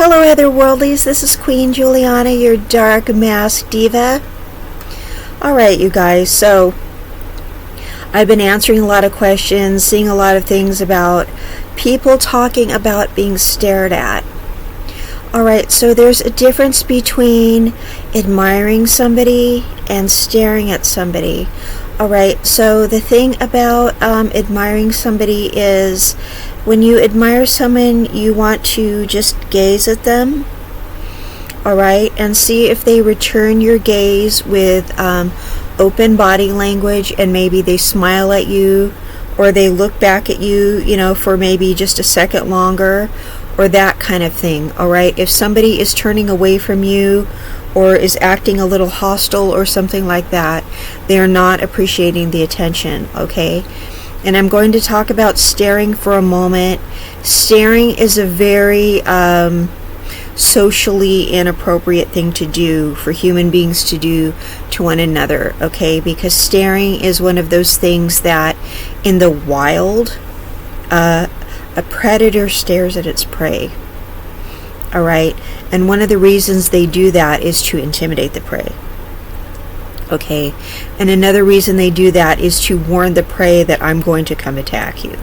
Hello, otherworldlies. This is Queen Juliana, your dark mask diva. Alright, you guys, so I've been answering a lot of questions, seeing a lot of things about people talking about being stared at. Alright, so there's a difference between admiring somebody and staring at somebody. Alright, so the thing about admiring somebody is when you admire someone, you want to just gaze at them, alright, and see if they return your gaze with open body language, and maybe they smile at you, or they look back at you, for maybe just a second longer, or that kind of thing, alright? If somebody is turning away from you, or is acting a little hostile or something like that, they are not appreciating the attention, okay? And I'm going to talk about staring for a moment. Staring is a very socially inappropriate thing to do, for human beings to do to one another, okay? Because staring is one of those things that in the wild, a predator stares at its prey. Alright, and one of the reasons they do that is to intimidate the prey. Okay, and another reason they do that is to warn the prey that I'm going to come attack you.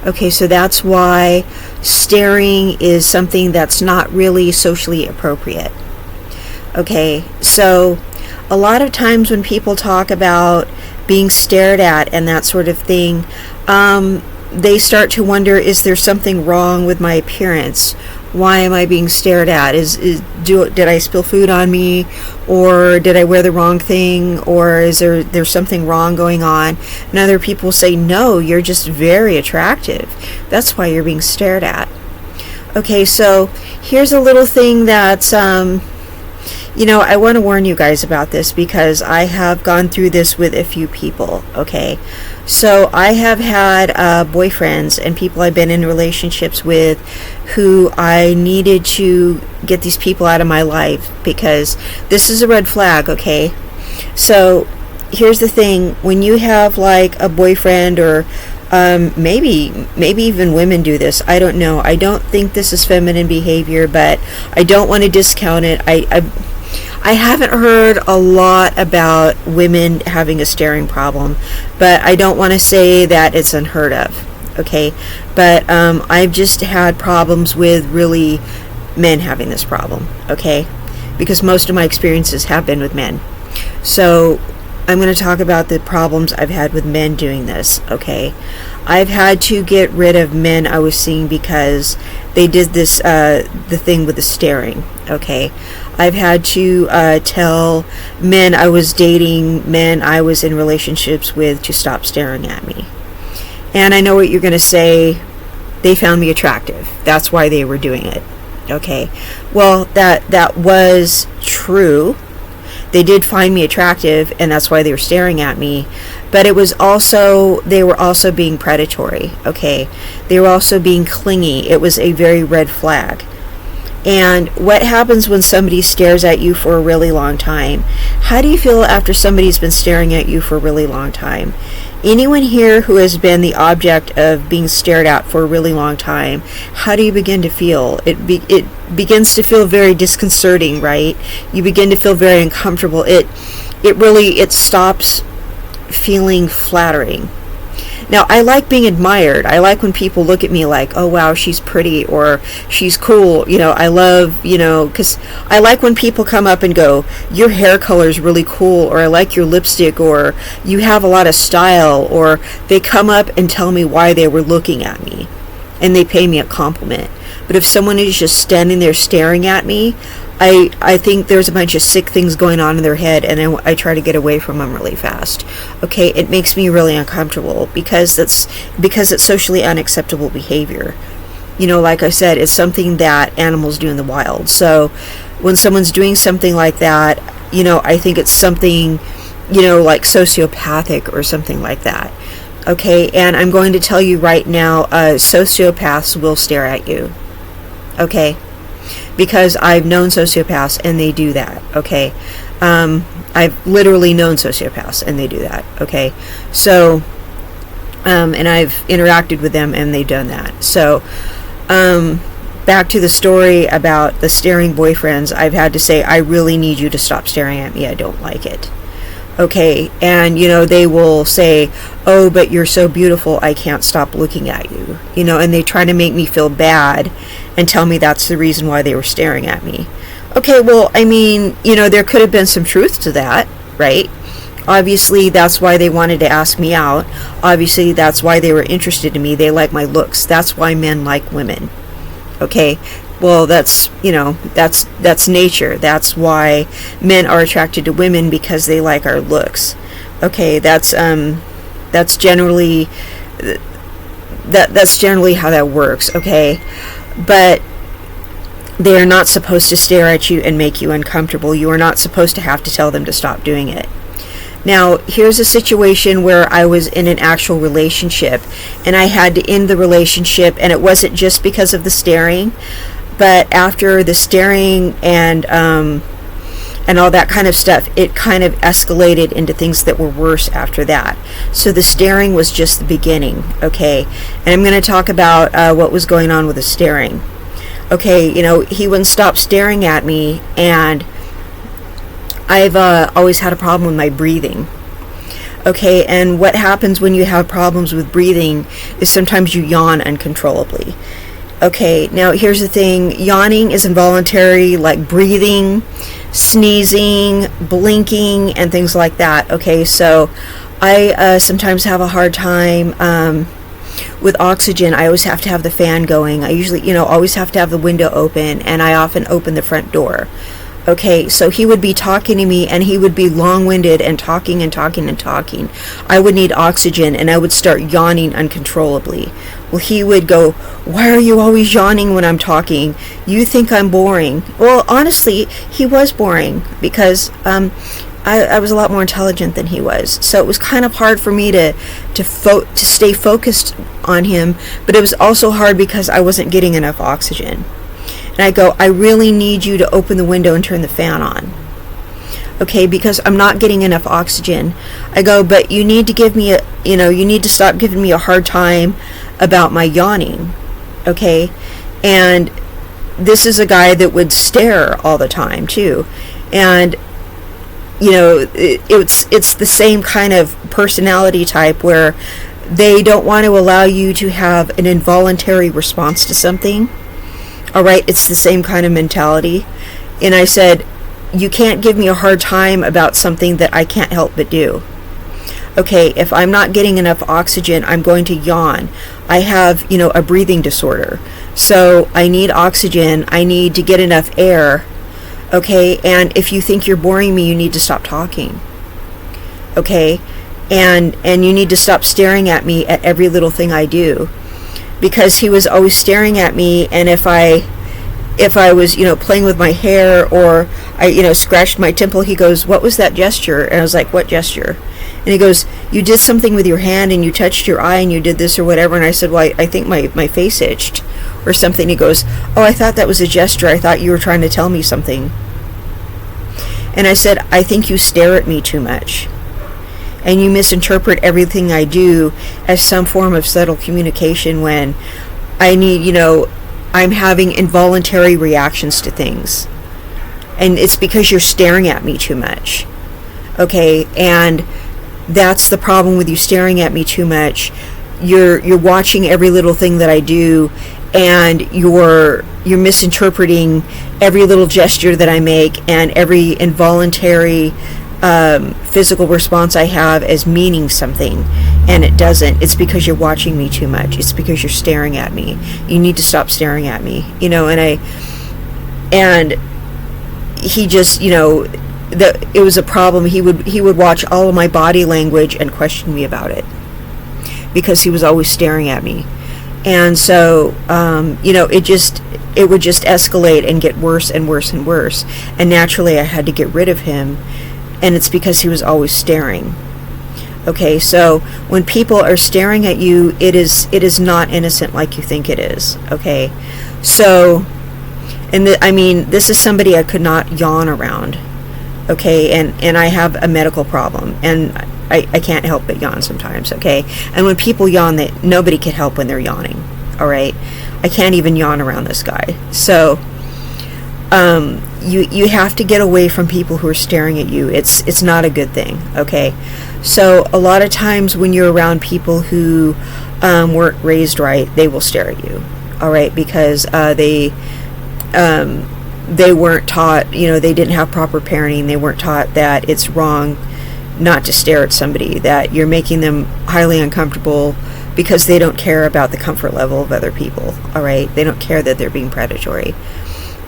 Okay, so that's why staring is something that's not really socially appropriate. Okay, so a lot of times when people talk about being stared at and that sort of thing, they start to wonder, is there something wrong with my appearance? Why am I being stared at? Did I spill food on me, or did I wear the wrong thing, or is there's something wrong going on? And other people say, no, you're just very attractive. That's why you're being stared at. Okay, so here's a little thing that's I want to warn you guys about this, because I have gone through this with a few people, okay? So I have had boyfriends and people I've been in relationships with who I needed to get these people out of my life, because this is a red flag, okay? So here's the thing. When you have like a boyfriend, or maybe even women do this, I don't know. I don't think this is feminine behavior, but I don't want to discount it. I haven't heard a lot about women having a staring problem, but I don't want to say that it's unheard of, okay? But I've just had problems with really men having this problem, okay? Because most of my experiences have been with men. So I'm going to talk about the problems I've had with men doing this, okay? I've had to get rid of men I was seeing because they did this, the thing with the staring, okay? I've had to tell men I was dating, men I was in relationships with, to stop staring at me. And I know what you're going to say. They found me attractive. That's why they were doing it, okay? Well, that was true. They did find me attractive, and that's why they were staring at me. But it was also, they were also being predatory, okay? They were also being clingy. It was a very red flag. And what happens when somebody stares at you for a really long time? How do you feel after somebody's been staring at you for a really long time? Anyone here who has been the object of being stared at for a really long time, how do you begin to feel? It begins to feel very disconcerting, right? You begin to feel very uncomfortable. It stops feeling flattering. Now, I like being admired. I like when people look at me like, oh, wow, she's pretty, or she's cool. I love, because I like when people come up and go, your hair color is really cool, or I like your lipstick, or you have a lot of style, or they come up and tell me why they were looking at me, and they pay me a compliment. But if someone is just standing there staring at me, I think there's a bunch of sick things going on in their head, and I try to get away from them really fast. Okay, it makes me really uncomfortable because it's socially unacceptable behavior. Like I said, it's something that animals do in the wild. So when someone's doing something like that, I think it's something, like sociopathic or something like that. Okay, and I'm going to tell you right now, sociopaths will stare at you. Okay? Because I've known sociopaths and they do that, okay? I've literally known sociopaths and they do that, okay? So, and I've interacted with them and they've done that. So, back to the story about the staring boyfriends, I've had to say, I really need you to stop staring at me. I don't like it. Okay, and they will say, oh, but you're so beautiful, I can't stop looking at you. And they try to make me feel bad and tell me that's the reason why they were staring at me. Okay, well, I mean, there could have been some truth to that, right? Obviously, that's why they wanted to ask me out. Obviously, that's why they were interested in me. They like my looks. That's why men like women. Okay? Well, that's nature. That's why men are attracted to women, because they like our looks. Okay? That's generally how that works, okay? But they are not supposed to stare at you and make you uncomfortable. You are not supposed to have to tell them to stop doing it. Now, here's a situation where I was in an actual relationship, and I had to end the relationship, and it wasn't just because of the staring, but after the staring and all that kind of stuff, it kind of escalated into things that were worse after that. So the staring was just the beginning, okay? And I'm going to talk about what was going on with the staring. Okay, he wouldn't stop staring at me, and I've always had a problem with my breathing. Okay, and what happens when you have problems with breathing is sometimes you yawn uncontrollably. Okay, now here's the thing. Yawning is involuntary, like breathing, sneezing, blinking, and things like that. Okay, so I sometimes have a hard time with oxygen. I always have to have the fan going. I usually, always have to have the window open, and I often open the front door. Okay, so he would be talking to me, and he would be long-winded and talking and talking and talking. I would need oxygen, and I would start yawning uncontrollably. Well, he would go, why are you always yawning when I'm talking? You think I'm boring. Well, honestly, he was boring, because I was a lot more intelligent than he was. So it was kind of hard for me to stay focused on him, but it was also hard because I wasn't getting enough oxygen. And I go, I really need you to open the window and turn the fan on. Okay, because I'm not getting enough oxygen. I go, but you need to give me you need to stop giving me a hard time about my yawning. Okay? And this is a guy that would stare all the time too. And it's the same kind of personality type where they don't want to allow you to have an involuntary response to something. All right, it's the same kind of mentality. And I said, you can't give me a hard time about something that I can't help but do. Okay, if I'm not getting enough oxygen, I'm going to yawn. I have, a breathing disorder. So I need oxygen. I need to get enough air. Okay, and if you think you're boring me, you need to stop talking. Okay, and you need to stop staring at me at every little thing I do. Because he was always staring at me, and if I was, playing with my hair, or I, scratched my temple, he goes, what was that gesture? And I was like, what gesture? And he goes, you did something with your hand, and you touched your eye, and you did this or whatever. And I said, well, I think my face itched or something. He goes, oh, I thought that was a gesture. I thought you were trying to tell me something. And I said, I think you stare at me too much. And you misinterpret everything I do as some form of subtle communication when I need, I'm having involuntary reactions to things. And it's because you're staring at me too much. Okay, and that's the problem with you staring at me too much. You're watching every little thing that I do, and you're misinterpreting every little gesture that I make and every involuntary physical response I have as meaning something, and it doesn't. It's because you're watching me too much. It's because you're staring at me. You need to stop staring at me. And he just, it was a problem. He would watch all of my body language and question me about it because he was always staring at me. And so, it would just escalate and get worse and worse and worse. And naturally, I had to get rid of him. And it's because he was always staring. Okay, so when people are staring at you, it is not innocent like you think it is. Okay, so, and this is somebody I could not yawn around. Okay, and I have a medical problem, and I can't help but yawn sometimes. Okay, and when people yawn, nobody can help when they're yawning. All right, I can't even yawn around this guy. So you have to get away from people who are staring at you. It's not a good thing. Okay, so a lot of times when you're around people who weren't raised right, they will stare at you. All right, because they weren't taught, they didn't have proper parenting. They weren't taught that it's wrong not to stare at somebody, that you're making them highly uncomfortable because they don't care about the comfort level of other people. All right, they don't care that they're being predatory.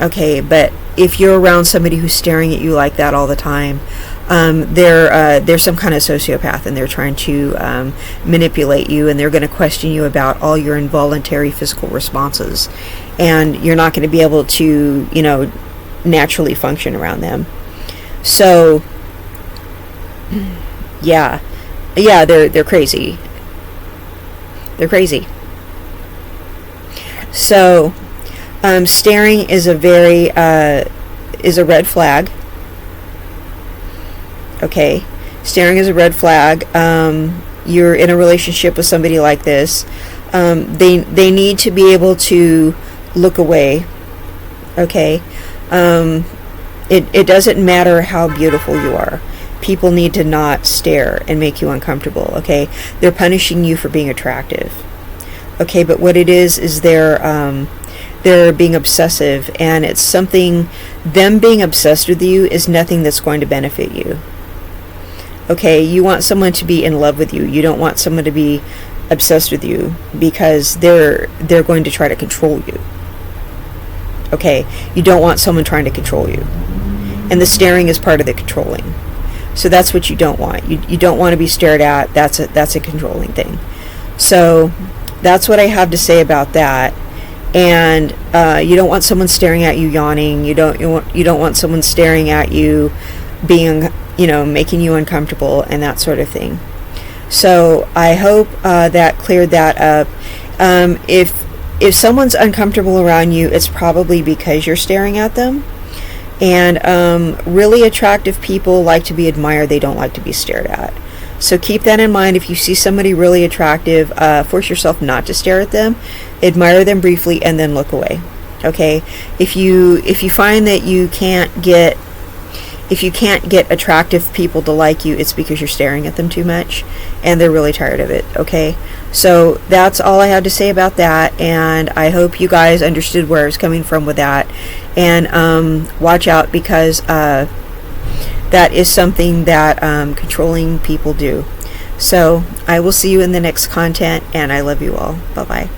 Okay, but if you're around somebody who's staring at you like that all the time, they're some kind of sociopath, and they're trying to manipulate you, and they're going to question you about all your involuntary physical responses, and you're not going to be able to, naturally function around them. So, yeah, they're crazy. They're crazy. So, staring is a red flag. Okay, staring is a red flag. You're in a relationship with somebody like this. They need to be able to look away. Okay, it doesn't matter how beautiful you are. People need to not stare and make you uncomfortable. Okay, they're punishing you for being attractive. Okay, but what it is they're being obsessive, and it's something. Them being obsessed with you is nothing that's going to benefit you. Okay, you want someone to be in love with you. You don't want someone to be obsessed with you, because they're going to try to control you. Okay, you don't want someone trying to control you, and the staring is part of the controlling. So that's what you don't want. You don't want to be stared at. That's a controlling thing. So that's what I have to say about that. And you don't want someone staring at you yawning. You don't want someone staring at you being, making you uncomfortable and that sort of thing. So I hope that cleared that up. If someone's uncomfortable around you, it's probably because you're staring at them. And really attractive people like to be admired. They don't like to be stared at. So keep that in mind. If you see somebody really attractive, force yourself not to stare at them. Admire them briefly and then look away. Okay? If you find that you can't get attractive people to like you, it's because you're staring at them too much and they're really tired of it. Okay? So that's all I have to say about that, and I hope you guys understood where I was coming from with that. And watch out, because that is something that controlling people do. So I will see you in the next content, and I love you all. Bye-bye.